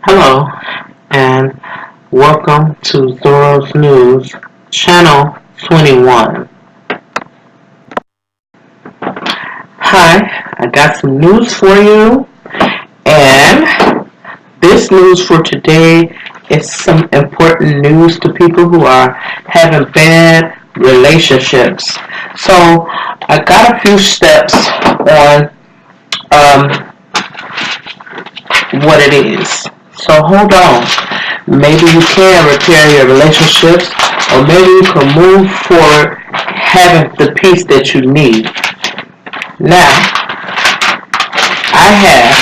Hello, and welcome to Zoro's News, Channel 21. Hi, I got some news for you, and this news for today is some important news to people who are having bad relationships. So, I got a few steps on what it is. So hold on. Maybe you can repair your relationships, or maybe you can move forward having the peace that you need. Now, I have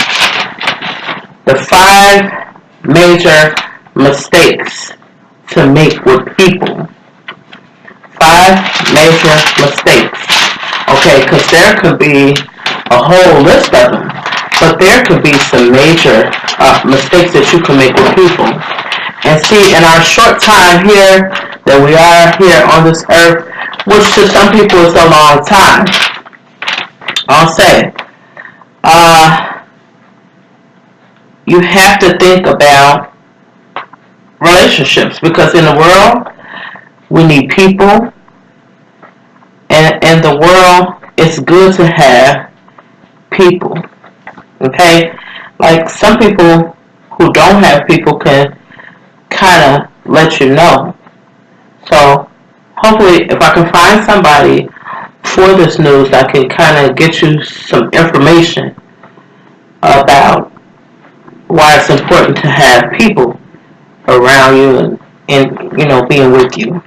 the 5 major mistakes to make with people. 5 major mistakes. Okay, because there could be a whole list of them, but there could be some major mistakes that you can make with people. And see, in our short time here that we are here on this earth, which to some people is a long time, I'll say, you have to think about relationships because in the world, we need people, and in the world, it's good to have people. Okay? Like some people who don't have people can kind of let you know. So hopefully if I can find somebody for this news, I can kind of get you some information about why it's important to have people around you and being with you.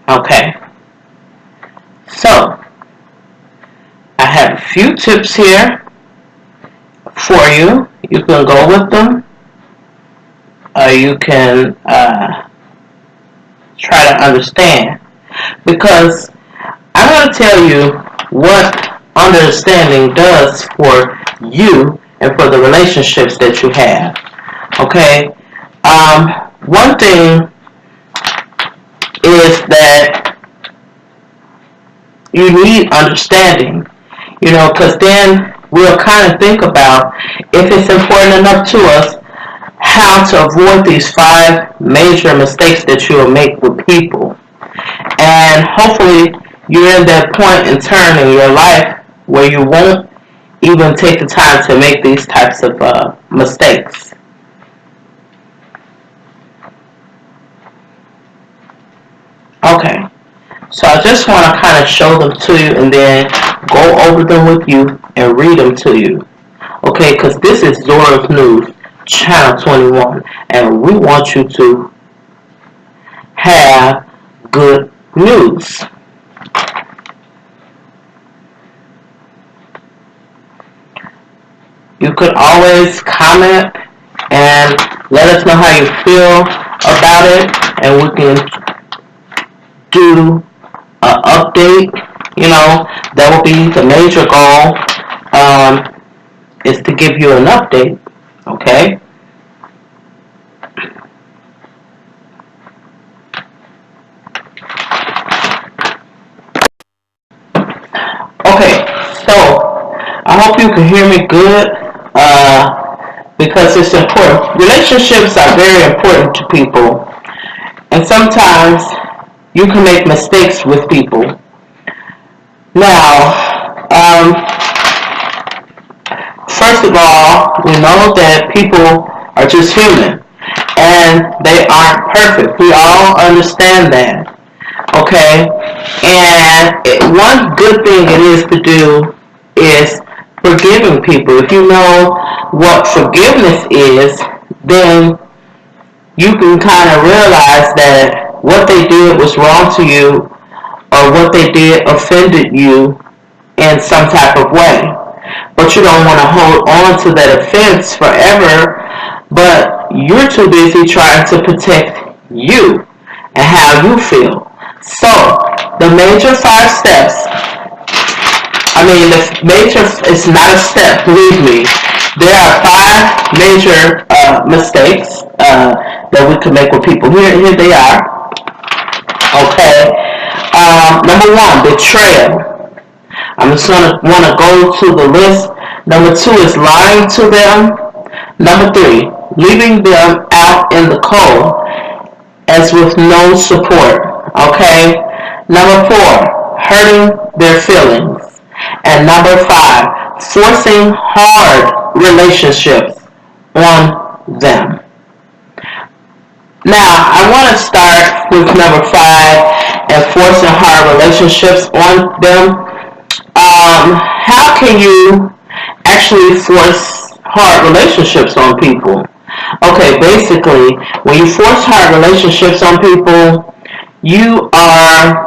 Okay. So I have a few tips here for you. You can go with them, or you can try to understand. Because I'm going to tell you what understanding does for you and for the relationships that you have. Okay? One thing is that you need understanding, because then we'll kind of think about if it's important enough to us how to avoid these 5 major mistakes that you will make with people. And hopefully you're in that point in turn in your life where you won't even take the time to make these types of mistakes. Okay, so I just want to kind of show them to you and then go over them with you and read them to you. Okay, because this is Zoro's News, Channel 21, and we want you to have good news. You could always comment and let us know how you feel about it, and we can do an update. That will be the major goal, is to give you an update. Okay? Okay, so I hope you can hear me good, because it's important. Relationships are very important to people, and sometimes you can make mistakes with people. Now, first of all, we know that people are just human, and they aren't perfect. We all understand that. Okay? And one good thing it is to do is forgiving people. If you know what forgiveness is, then you can kind of realize that what they did was wrong to you, or what they did offended you in some type of way. But you don't want to hold on to that offense forever, but you're too busy trying to protect you and how you feel. So, the major 5 steps, the major, it's not a step, believe me. There are 5 major mistakes that we can make with people. Here they are. Okay. Number 1, betrayal. I'm just going to want to go to the list. Number 2 is lying to them. Number 3, leaving them out in the cold as with no support. Okay? Number 4, hurting their feelings. And number 5, forcing hard relationships on them. Now, I want to start with number 5 and forcing hard relationships on them. How can you actually force hard relationships on people? Okay, basically, when you force hard relationships on people, you are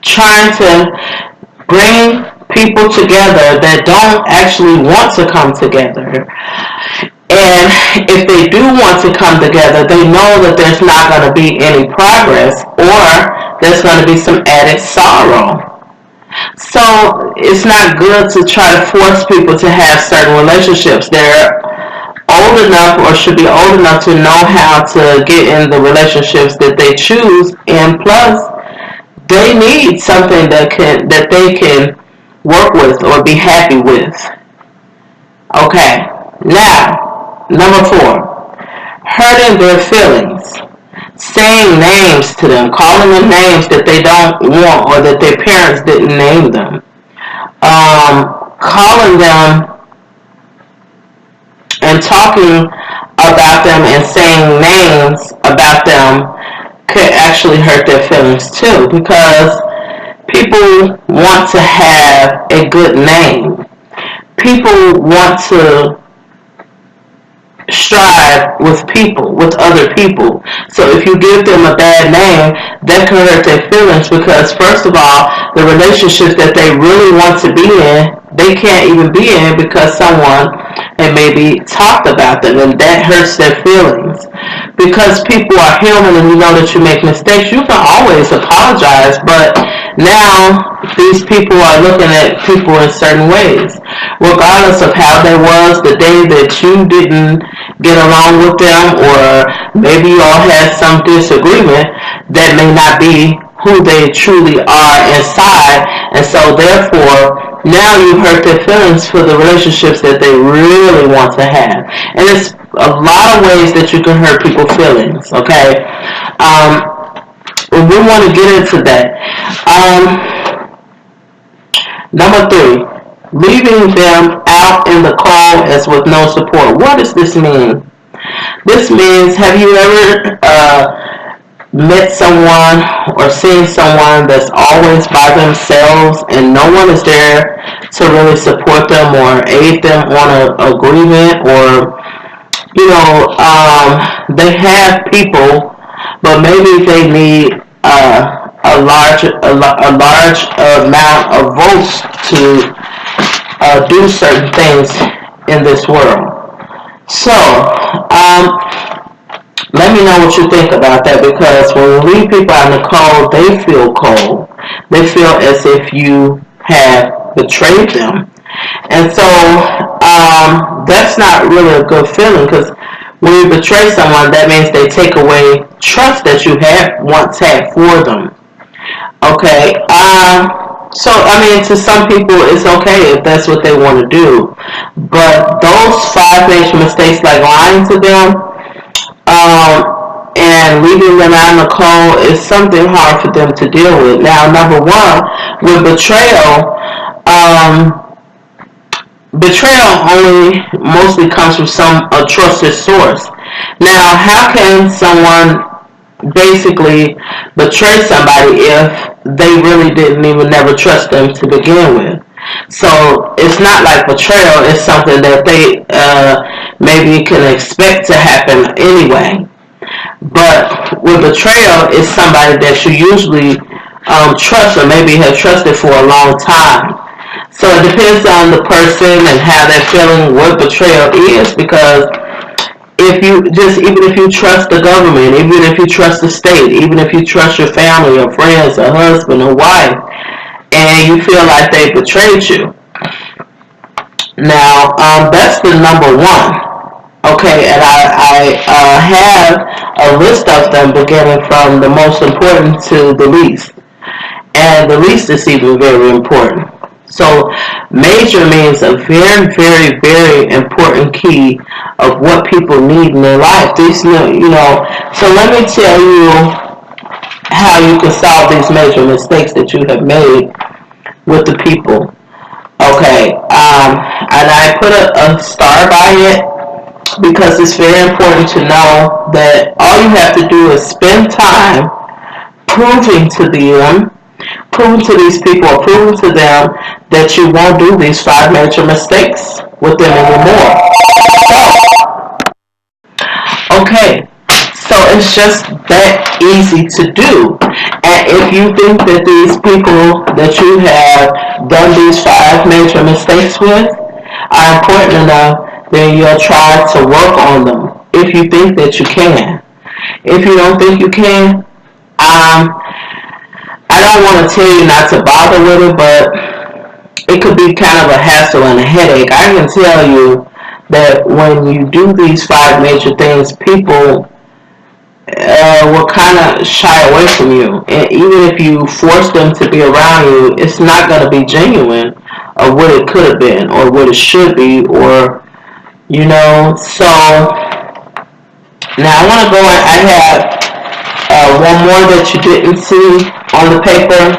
trying to bring people together that don't actually want to come together. And if they do want to come together, they know that there's not going to be any progress, or there's going to be some added sorrow. So it's not good to try to force people to have certain relationships. They're old enough, or should be old enough, to know how to get in the relationships that they choose, and plus they need something that they can work with or be happy with. Okay, now, number 4, hurting their feelings. Saying names to them, calling them names that they don't want or that their parents didn't name them. Calling them and talking about them and saying names about them could actually hurt their feelings too, because people want to have a good name. People want to strive with people, with other people. So if you give them a bad name, that can hurt their feelings, because first of all, the relationships that they really want to be in, they can't even be in because someone had maybe talked about them, and that hurts their feelings. Because people are human, and you know that you make mistakes, you can always apologize, but now these people are looking at people in certain ways. Regardless of how they was the day that you didn't get along with them, or maybe you all had some disagreement, that may not be who they truly are inside, and so therefore now you hurt their feelings for the relationships that they really want to have. And it's a lot of ways that you can hurt people's feelings, okay? We want to get into that. Number 3, leaving them out in the cold as with no support. What does this mean? This means, have you ever met someone or seen someone that's always by themselves and no one is there to really support them or aid them on an agreement, or they have people, but maybe they need a large amount of votes to do certain things in this world. So, let me know what you think about that, because when we leave people out in the cold, they feel cold. They feel as if you have betrayed them. And so, that's not really a good feeling, because when you betray someone, that means they take away trust that you had once had for them. Okay, so, to some people, it's okay if that's what they want to do. But those 5 major mistakes, like lying to them, and leaving them out in the cold, is something hard for them to deal with. Now, number 1, with betrayal, betrayal only mostly comes from a trusted source. Now, how can someone basically betray somebody if they really didn't even never trust them to begin with? So it's not like betrayal is something that they maybe can expect to happen anyway. But with betrayal, it's somebody that you usually trust, or maybe have trusted for a long time. So it depends on the person and how they're feeling what betrayal is, because even if you trust the government, even if you trust the state, even if you trust your family or friends or husband or wife, and you feel like they betrayed you. Now, that's the number 1. Okay, and I have a list of them beginning from the most important to the least. And the least is even very important. So major means a very, very, very important key of what people need in their life. These, so let me tell you how you can solve these major mistakes that you have made with the people. Okay, and I put a star by it because it's very important to know that all you have to do is spend time proving to them, proving to these people, or proving to them that you won't do these 5 major mistakes with them anymore. Okay, so it's just that easy to do. And if you think that these people that you have done these 5 major mistakes with are important enough, then you'll try to work on them if you think that you can. If you don't think you can, I don't want to tell you not to bother with it, but it could be kind of a hassle and a headache. I can tell you that when you do these 5 major things, people will kind of shy away from you. And even if you force them to be around you, it's not going to be genuine of what it could have been or what it should be, or, So now I want to go in. I have one more that you didn't see on the paper.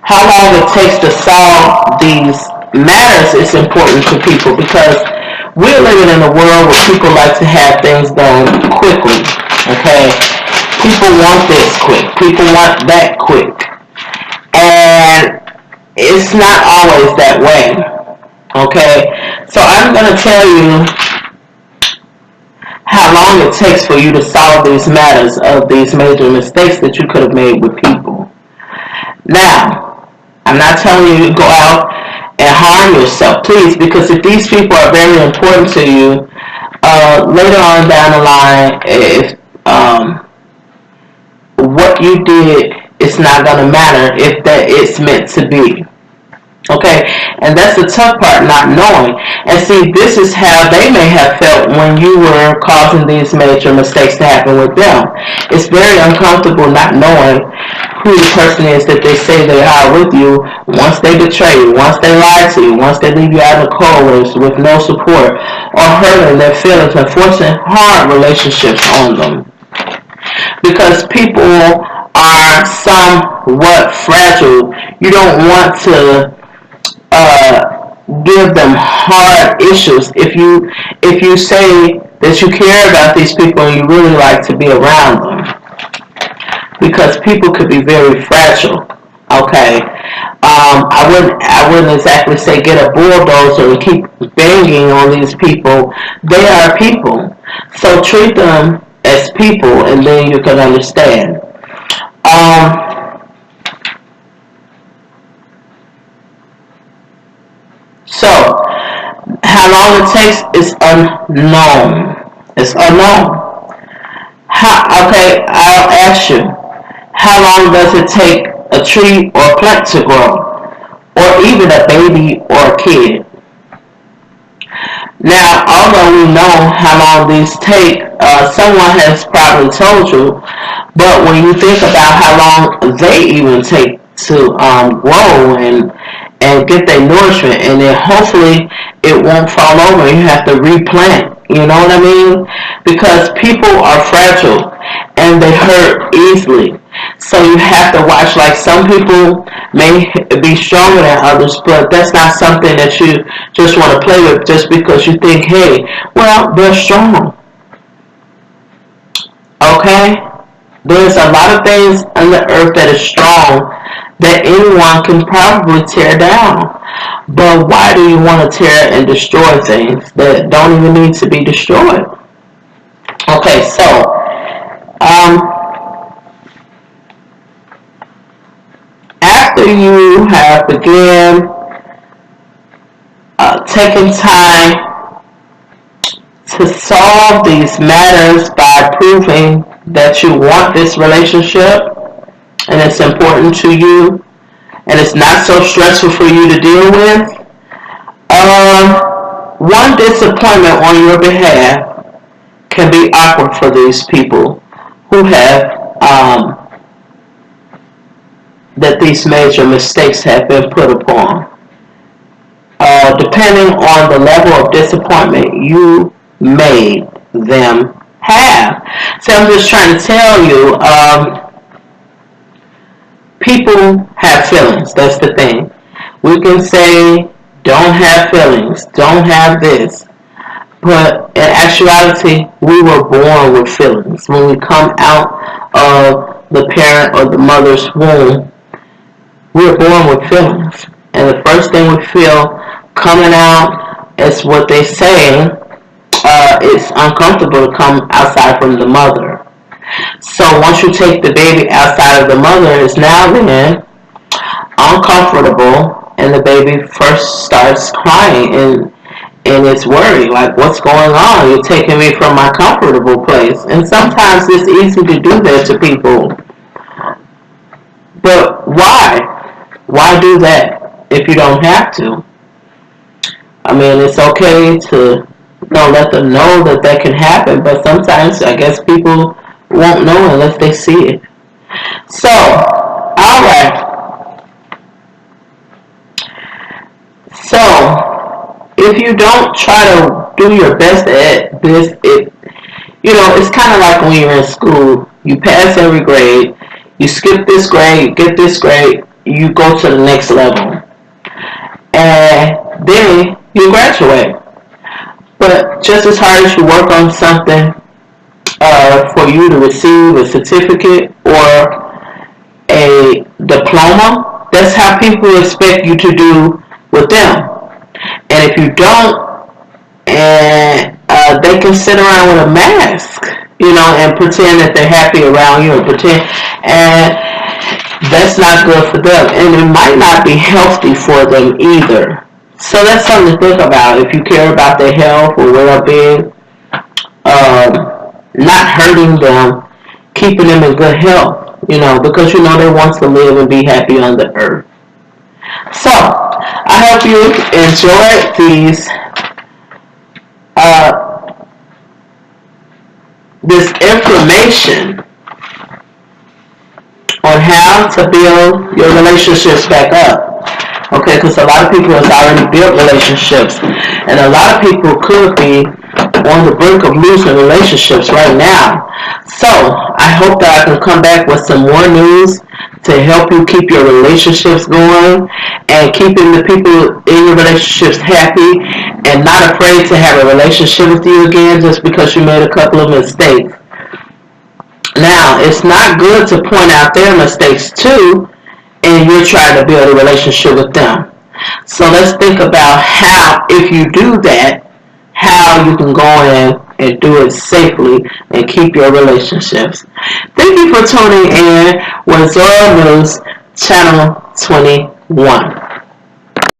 How long it takes to solve these matters is important to people because we're living in a world where people like to have things done quickly. Okay, people want this quick. People want that quick, and it's not always that way. Okay, so I'm gonna tell you how long it takes for you to solve these matters of these major mistakes that you could have made with people. Now, I'm not telling you to go out and harm yourself, please, because if these people are very important to you, later on down the line, if what you did is not going to matter if that it's meant to be. Okay, and that's the tough part, not knowing. And see, this is how they may have felt when you were causing these major mistakes to happen with them. It's very uncomfortable not knowing who the person is that they say they are with you once they betray you, once they lie to you, once they leave you out in the cold with no support, or hurting their feelings and forcing hard relationships on them. Because people are somewhat fragile. You don't want to give them hard issues. If you say that you care about these people and you really like to be around them, because people could be very fragile. Okay, I wouldn't exactly say get a bulldozer and keep banging on these people. They are people, so treat them as people, and then you can understand. So, how long it takes is unknown. It's unknown. Okay, I'll ask you, how long does it take a tree or a plant to grow? Or even a baby or a kid? Now, although we know how long these take, someone has probably told you, but when you think about how long they even take to grow and get their nourishment, and then hopefully it won't fall over and you have to replant. You know what I mean? Because people are fragile and they hurt easily. So you have to watch. Like, some people may be stronger than others, but that's not something that you just want to play with just because you think, hey, well, they're strong. Okay? There's a lot of things on the earth that is strong that anyone can probably tear down. But why do you want to tear and destroy things that don't even need to be destroyed? Okay, so after you have begun taking time to solve these matters by proving that you want this relationship and it's important to you and it's not so stressful for you to deal with, one disappointment on your behalf can be awkward for these people who have that these major mistakes have been put upon. Depending on the level of disappointment you made them have. So I'm just trying to tell you, people have feelings. That's the thing. We can say, don't have feelings, don't have this. But in actuality, we were born with feelings. When we come out of the parent or the mother's womb, we were born with feelings. And the first thing we feel coming out is what they say, it's uncomfortable to come outside from the mother. So once you take the baby outside of the mother, it's now then uncomfortable, and the baby first starts crying and it's worried, like, what's going on? You're taking me from my comfortable place. And sometimes it's easy to do that to people. But why? Why do that if you don't have to? I mean, it's okay to let them know that can happen, but sometimes I guess people won't know unless they see it. So, alright. So, if you don't try to do your best at this, it's kind of like when you're in school. You pass every grade, you skip this grade, you get this grade, you go to the next level. And then you graduate. But just as hard as you work on something for you to receive a certificate or a diploma, that's how people expect you to do with them. And if you don't, and they can sit around with a mask, and pretend that they're happy around you, and that's not good for them, and it might not be healthy for them either. So that's something to think about. If you care about their health or well-being, not hurting them, keeping them in good health, because they want to live and be happy on the earth. So, I hope you enjoyed this information on how to build your relationships back up. Okay, because a lot of people have already built relationships, and a lot of people could be on the brink of losing relationships right now. So, I hope that I can come back with some more news to help you keep your relationships going and keeping the people in your relationships happy and not afraid to have a relationship with you again just because you made a couple of mistakes. Now, it's not good to point out their mistakes too, and you're trying to build a relationship with them. So let's think about how, if you do that, how you can go in and do it safely and keep your relationships. Thank you for tuning in with Zora News Channel 21.